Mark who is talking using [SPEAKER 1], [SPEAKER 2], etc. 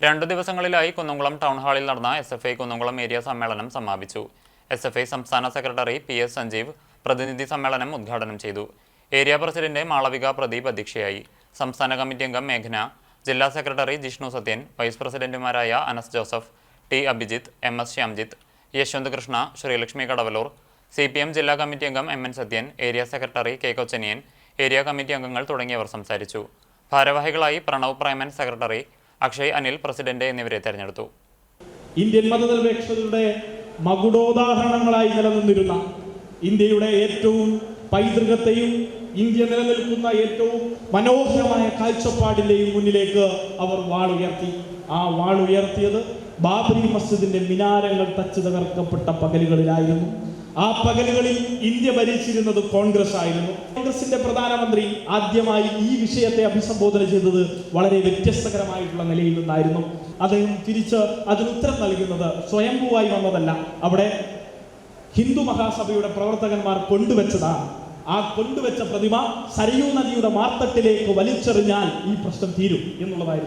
[SPEAKER 1] 2 ദിവസങ്ങളിലായി കുന്നംകുളം ടൗൺ ഹാളിൽ നടന്ന SFI കുന്നംകുളം ഏരിയ സമ്മേളനം സമാപിച്ചു. SFI സംസ്ഥാന സെക്രട്ടറി PS സഞ്ജീവ് പ്രതിനിധി സമ്മേളനം ഉദ്ഘാടനം ചെയ്തു. ഏരിയ പ്രസിഡന്റ് മാളവിക പ്രദീപ് അധ്യക്ഷയായി. സംസ്ഥാന കമ്മിറ്റി അംഗം മേഘന, ജില്ലാ സെക്രട്ടറി ജിഷ്ണു സത്യൻ, വൈസ് പ്രസിഡന്റുമാരായ Anas Joseph, T Abhijith, MS Shyamjith, Yashwanth Krishna, Sreelakshmi Kadavaloor, CPM ജില്ലാ കമ്മിറ്റി അംഗം MN Sathyan, area secretary K Kochaniyan, area committee അംഗങ്ങൾ തുടങ്ങിയവർ സംസാരിച്ചു. ഭാരവാഹികളായി പ്രണവ് പ്രേമൻ സെക്രട്ടറി, അക്ഷയ് അനിൽ പ്രസിഡന്റ് എന്നിവരെ തെരഞ്ഞെടുത്തു.
[SPEAKER 2] ഇന്ത്യൻ മതനിരപേക്ഷതയുടെ മകുടോദാഹരണങ്ങളായി നിലനിന്നിരുന്ന ഇന്ത്യയുടെ ഏറ്റവും പൈതൃകത്തെയും ഇന്ത്യ നിലനിൽക്കുന്ന ഏറ്റവും മനോഹരമായ കാഴ്ചപ്പാടിന്റെയും മുന്നിലേക്ക് അവർ വാളുയർത്തി. ആ വാളുയർത്തിയത് ബാബരി മസ്ജിദിന്റെ മിനാരങ്ങൾ തച്ചു തകർക്കപ്പെട്ട പകലുകളിലായിരുന്നു. ആ പകലുകളിൽ ഇന്ത്യ ഭരിച്ചിരുന്നത് കോൺഗ്രസ് ആയിരുന്നു. കോൺഗ്രസിന്റെ പ്രധാനമന്ത്രി ആദ്യമായി ഈ വിഷയത്തെ അഭിസംബോധന ചെയ്തത് വളരെ വ്യത്യസ്തകരമായിട്ടുള്ള നിലയിൽ നിന്നായിരുന്നു. അദ്ദേഹം തിരിച്ച് അതിന് ഉത്തരം നൽകുന്നത് സ്വയംഭൂവായി വന്നതല്ല, അവിടെ ഹിന്ദു മഹാസഭയുടെ പ്രവർത്തകന്മാർ കൊണ്ടുവച്ചതാണ്. ആ കൊണ്ടുവച്ച പ്രതിമ സരയൂ നദിയുടെ മാർത്തട്ടിലേക്ക് വലിച്ചെറിഞ്ഞാൽ ഈ പ്രശ്നം തീരും എന്നുള്ളതായിരുന്നു.